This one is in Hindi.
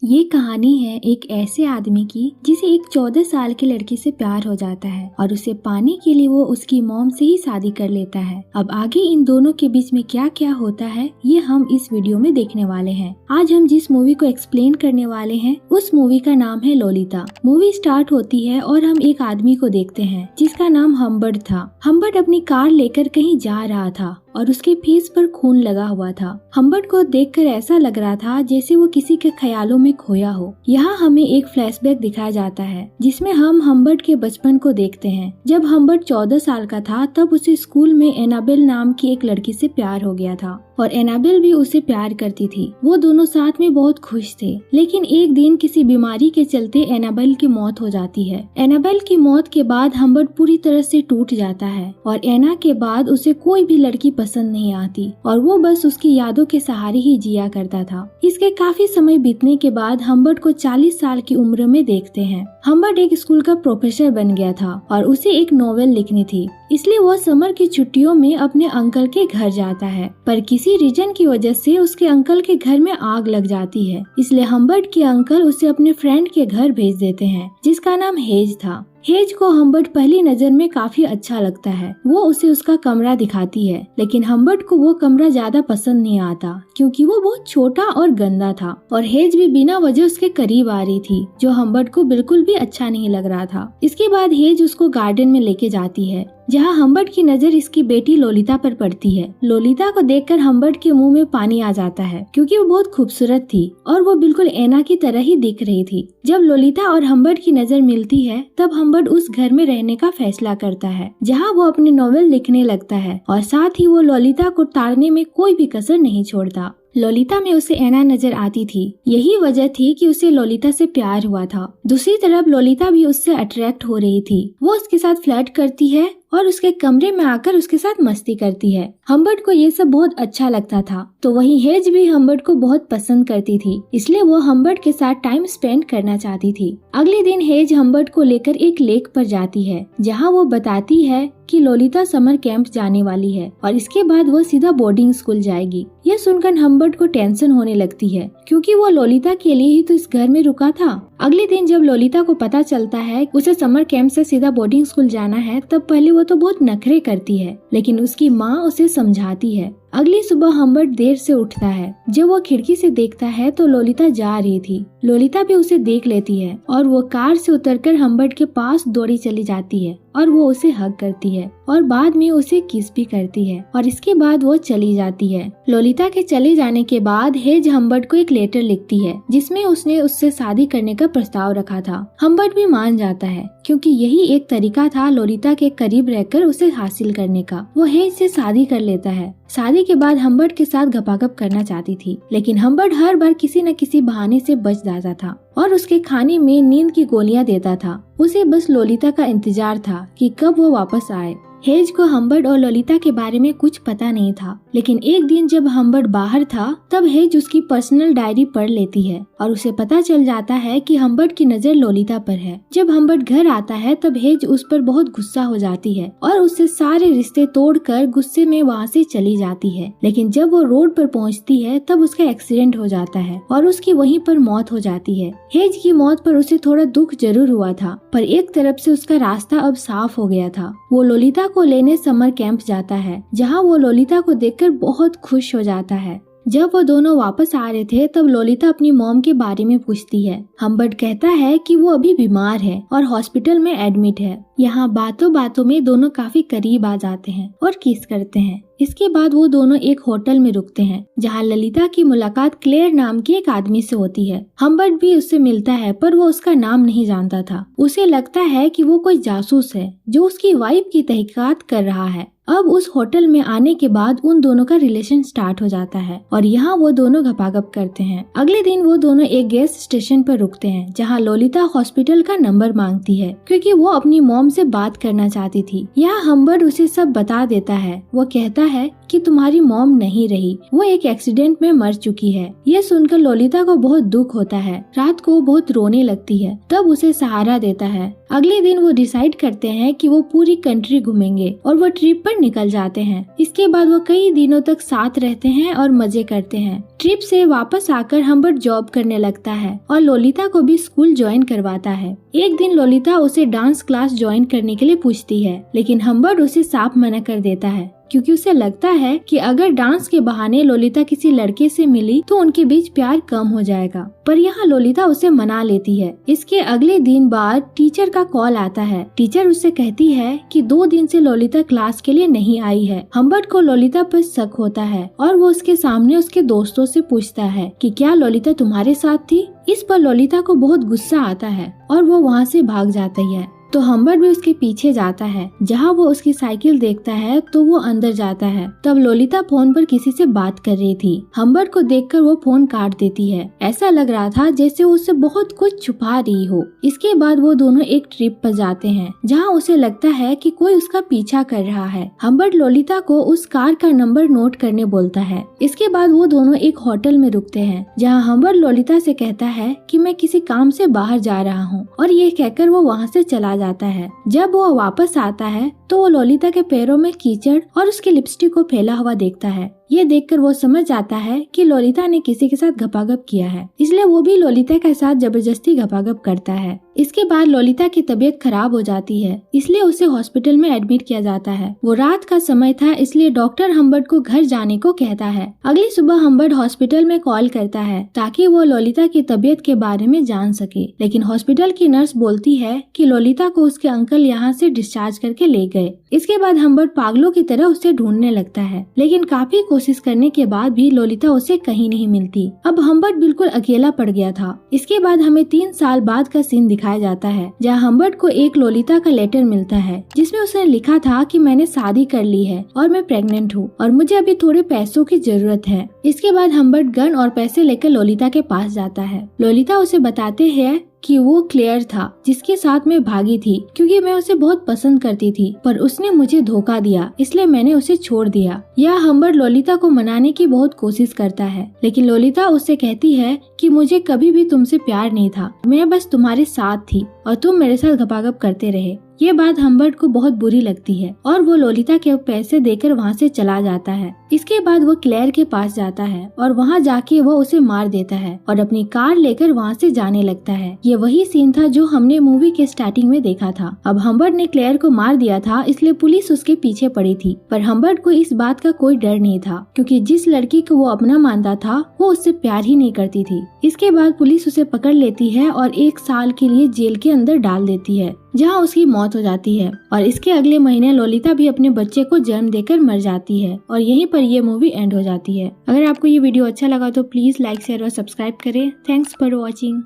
ये कहानी है एक ऐसे आदमी की जिसे एक 14 साल की लड़की से प्यार हो जाता है और उसे पाने के लिए वो उसकी मॉम से ही शादी कर लेता है। अब आगे इन दोनों के बीच में क्या क्या होता है ये हम इस वीडियो में देखने वाले हैं। आज हम जिस मूवी को एक्सप्लेन करने वाले हैं उस मूवी का नाम है लोलिता। मूवी स्टार्ट होती है और हम एक आदमी को देखते हैं जिसका नाम हम्बर्ट था। हम्बर्ट अपनी कार लेकर कहीं जा रहा था और उसके फेस पर खून लगा हुआ था। हम्बर्ट को देखकर ऐसा लग रहा था जैसे वो किसी के ख्यालों में खोया हो। यहाँ हमें एक फ्लैशबैक दिखाया जाता है जिसमें हम हम्बर्ट के बचपन को देखते हैं। जब हम्बर्ट 14 साल का था तब उसे स्कूल में एनाबेल नाम की एक लड़की से प्यार हो गया था और एनाबेल भी उसे प्यार करती थी। वो दोनों साथ में बहुत खुश थे, लेकिन एक दिन किसी बीमारी के चलते एनाबेल की मौत हो जाती है। एनाबेल की मौत के बाद हम्बर्ट पूरी तरह से टूट जाता है और एना के बाद उसे कोई भी लड़की पसंद नहीं आती और वो बस उसकी यादों के सहारे ही जिया करता था। इसके काफी समय बीतने के बाद हम्बर्ट को 40 साल की उम्र में देखते हैं। हम्बर्ट एक स्कूल का प्रोफेसर बन गया था और उसे एक नॉवेल लिखनी थी, इसलिए वो समर की छुट्टियों में अपने अंकल के घर जाता है। पर किसी रीजन की वजह से उसके अंकल के घर में आग लग जाती है, इसलिए हम्बर्ट के अंकल उसे अपने फ्रेंड के घर भेज देते हैं जिसका नाम हेज था। हेज को हम्बर्ट पहली नजर में काफी अच्छा लगता है। वो उसे उसका कमरा दिखाती है, लेकिन हम्बर्ट को वो कमरा ज्यादा पसंद नहीं आता क्योंकि वो बहुत छोटा और गंदा था और हेज भी बिना वजह उसके करीब आ रही थी, जो हम्बर्ट को बिल्कुल भी अच्छा नहीं लग रहा था। इसके बाद हेज उसको गार्डन में लेके जाती है जहाँ हम्बर्ट की नजर इसकी बेटी लोलिता पर पड़ती है। लोलिता को देखकर हम्बर्ट के मुंह में पानी आ जाता है क्योंकि वो बहुत खूबसूरत थी और वो बिल्कुल एना की तरह ही दिख रही थी। जब लोलिता और हम्बर्ट की नजर मिलती है तब हम्बर्ट उस घर में रहने का फैसला करता है जहाँ वो अपने नॉवेल लिखने लगता है और साथ ही वो लोलिता को ताड़ने में कोई भी कसर नहीं छोड़ता। लोलिता में उसे एना नजर आती थी, यही वजह थी कि उसे लोलिता से प्यार हुआ था। दूसरी तरफ लोलिता भी उससे अट्रैक्ट हो रही थी। वो उसके साथ फ्लर्ट करती है और उसके कमरे में आकर उसके साथ मस्ती करती है। हम्बर्ट को ये सब बहुत अच्छा लगता था, तो वहीं हेज भी हम्बर्ट को बहुत पसंद करती थी, इसलिए वो हम्बर्ट के साथ टाइम स्पेंड करना चाहती थी। अगले दिन हेज हम्बर्ट को लेकर एक लेक पर जाती है जहाँ वो बताती है कि लोलिता समर कैंप जाने वाली है और इसके बाद वो सीधा बोर्डिंग स्कूल जाएगी। यह सुनकर हम्बर्ट को टेंशन होने लगती है क्योंकि वो लोलिता के लिए ही तो इस घर में रुका था। अगले दिन जब लोलिता को पता चलता है उसे समर कैंप से सीधा बोर्डिंग स्कूल जाना है, तब पहले वो तो बहुत नखरे करती है, लेकिन उसकी माँ उसे समझाती है। अगली सुबह हम्बर्ट देर से उठता है। जब वो खिड़की से देखता है तो लोलिता जा रही थी। लोलिता भी उसे देख लेती है और वो कार से उतरकर हम्बर्ट के पास दौड़ी चली जाती है और वो उसे हग करती है और बाद में उसे किस भी करती है और इसके बाद वो चली जाती है। लोलिता के चले जाने के बाद हेज हम्बर्ट को एक लेटर लिखती है जिसमें उसने उससे शादी करने का प्रस्ताव रखा था। हम्बर्ट भी मान जाता है क्योंकि यही एक तरीका था लोलिता के करीब रहकर उसे हासिल करने का। वो हेज से शादी कर लेता है। शादी के बाद हम्बर्ट के साथ गपागप करना चाहती थी, लेकिन हम्बर्ट हर बार किसी न किसी बहाने से बच जाता था और उसके खाने में नींद की गोलियां देता था। उसे बस लोलिता का इंतजार था कि कब वो वापस आए। हेज को हम्बर्ट और लोलिता के बारे में कुछ पता नहीं था, लेकिन एक दिन जब हम्बर्ट बाहर था तब हेज उसकी पर्सनल डायरी पढ़ लेती है और उसे पता चल जाता है कि हम्बर्ट की नजर लोलिता पर है। जब हम्बर्ट घर आता है तब हेज उस पर बहुत गुस्सा हो जाती है और उससे सारे रिश्ते तोड़कर गुस्से में वहाँ से चली जाती है। लेकिन जब वो रोड पर पहुँचती है तब उसका एक्सीडेंट हो जाता है और उसकी वहीं पर मौत हो जाती है। हेज की मौत पर उसे थोड़ा दुख जरूर हुआ था, पर एक तरफ से उसका रास्ता अब साफ हो गया था। वो लोलिता को लेने समर कैंप जाता है जहाँ वो लोलिता को देखकर बहुत खुश हो जाता है। जब वो दोनों वापस आ रहे थे तब लोलिता अपनी मॉम के बारे में पूछती है। हम्बर्ट कहता है कि वो अभी बीमार है और हॉस्पिटल में एडमिट है। यहाँ बातों बातों में दोनों काफी करीब आ जाते हैं और किस करते हैं। इसके बाद वो दोनों एक होटल में रुकते हैं जहाँ ललिता की मुलाकात क्लेयर नाम के एक आदमी से होती है। हम्बर्ट भी उससे मिलता है, पर वो उसका नाम नहीं जानता था। उसे लगता है कि वो कोई जासूस है जो उसकी वाइफ की तहकीकात कर रहा है। अब उस होटल में आने के बाद उन दोनों का रिलेशन स्टार्ट हो जाता है और यहाँ वो दोनों गपागप करते हैं। अगले दिन वो दोनों एक गैस स्टेशन पर रुकते हैं जहाँ लोलिता हॉस्पिटल का नंबर मांगती है क्योंकि वो अपनी मॉम से बात करना चाहती थी। यहाँ हम्बर्ट उसे सब बता देता है। वो कहता है कि तुम्हारी मॉम नहीं रही, वो एक एक्सीडेंट में मर चुकी है। ये सुनकर लोलिता को बहुत दुख होता है। रात को वो बहुत रोने लगती है, तब उसे सहारा देता है। अगले दिन वो डिसाइड करते हैं कि वो पूरी कंट्री घूमेंगे और वो ट्रिप पर निकल जाते हैं। इसके बाद वो कई दिनों तक साथ रहते हैं और मजे करते हैं। ट्रिप से वापस आकर हम्बर्ट जॉब करने लगता है और लोलिता को भी स्कूल ज्वाइन करवाता है। एक दिन लोलिता उसे डांस क्लास ज्वाइन करने के लिए पूछती है, लेकिन हम्बर्ट उसे साफ मना कर देता है क्योंकि उसे लगता है कि अगर डांस के बहाने लोलिता किसी लड़के से मिली तो उनके बीच प्यार कम हो जाएगा। पर यहाँ लोलिता उसे मना लेती है। इसके अगले दिन बाद टीचर का कॉल आता है। टीचर उससे कहती है कि 2 दिन से लोलिता क्लास के लिए नहीं आई है। हम्बर्ट को लोलिता पर शक होता है और वो उसके सामने उसके दोस्तों से पूछता है कि क्या लोलिता तुम्हारे साथ थी। इस पर लोलिता को बहुत गुस्सा आता है और वो वहाँ से भाग जाती है। तो हम्बर्ट भी उसके पीछे जाता है। जहाँ वो उसकी साइकिल देखता है तो वो अंदर जाता है। तब लोलिता फोन पर किसी से बात कर रही थी। हम्बर्ट को देखकर वो फोन काट देती है। ऐसा लग रहा था जैसे वो उससे बहुत कुछ छुपा रही हो। इसके बाद वो दोनों एक ट्रिप पर जाते हैं जहाँ उसे लगता है कि कोई उसका पीछा कर रहा है। हम्बर्ट लोलिता को उस कार का नंबर नोट करने बोलता है। इसके बाद वो दोनों एक होटल में रुकते हैं जहाँ हम्बर्ट लोलिता से कहता है कि मैं किसी काम से बाहर जा रहा हूँ, और ये कहकर वो वहाँ से चला जाता है। जब वो वापस आता है तो वो लोलिता के पैरों में कीचड़ और उसकी लिपस्टिक को फैला हुआ देखता है। ये देखकर वो समझ जाता है कि लोलिता ने किसी के साथ घपाघप किया है, इसलिए वो भी लोलिता के साथ जबरदस्ती घपाघप करता है। इसके बाद लोलिता की तबीयत खराब हो जाती है, इसलिए उसे हॉस्पिटल में एडमिट किया जाता है। वो रात का समय था, इसलिए डॉक्टर हम्बर्ट को घर जाने को कहता है। अगली सुबह हम्बर्ट हॉस्पिटल में कॉल करता है ताकि वो लोलिता की तबीयत के बारे में जान सके, लेकिन हॉस्पिटल की नर्स बोलती है कि लोलिता को उसके अंकल यहाँ से डिस्चार्ज करके ले गए। इसके बाद हम्बर्ट पागलों की तरह उसे ढूंढने लगता है, लेकिन काफी कोशिश करने के बाद भी लोलिता उसे कहीं नहीं मिलती। अब हम्बर्ट बिल्कुल अकेला पड़ गया था। इसके बाद हमें 3 साल बाद का सीन दिखाया जाता है जहाँ हम्बर्ट को एक लोलिता का लेटर मिलता है जिसमें उसने लिखा था कि मैंने शादी कर ली है और मैं प्रेग्नेंट हूँ और मुझे अभी थोड़े पैसों की जरूरत है। इसके बाद हम्बर्ट गन और पैसे लेकर लोलिता के पास जाता है। लोलिता उसे बताते हैं कि वो क्लेयर था जिसके साथ मैं भागी थी क्योंकि मैं उसे बहुत पसंद करती थी, पर उसने मुझे धोखा दिया, इसलिए मैंने उसे छोड़ दिया। यह हम्बर्ट लोलिता को मनाने की बहुत कोशिश करता है, लेकिन लोलिता उससे कहती है कि मुझे कभी भी तुमसे प्यार नहीं था, मैं बस तुम्हारे साथ थी और तुम मेरे साथ घपाघप करते रहे। ये बात हम्बर्ट को बहुत बुरी लगती है और वो लोलिता के पैसे देकर वहाँ से चला जाता है। इसके बाद वो क्लेयर के पास जाता है और वहाँ जाके वो उसे मार देता है और अपनी कार लेकर वहाँ से जाने लगता है। ये वही सीन था जो हमने मूवी के स्टार्टिंग में देखा था। अब हम्बर्ट ने क्लेयर को मार दिया था, इसलिए पुलिस उसके पीछे पड़ी थी, पर हम्बर्ट को इस बात का कोई डर नहीं था क्योंकि जिस लड़की को वो अपना मानता था वो उससे प्यार ही नहीं करती थी। इसके बाद पुलिस उसे पकड़ लेती है और 1 साल के लिए जेल के अंदर डाल देती है जहाँ उसकी मौत हो जाती है। और इसके अगले महीने लोलिता भी अपने बच्चे को जन्म देकर मर जाती है और यहीं पर ये मूवी एंड हो जाती है। अगर आपको ये वीडियो अच्छा लगा तो प्लीज लाइक शेयर और सब्सक्राइब करें। Thanks for watching.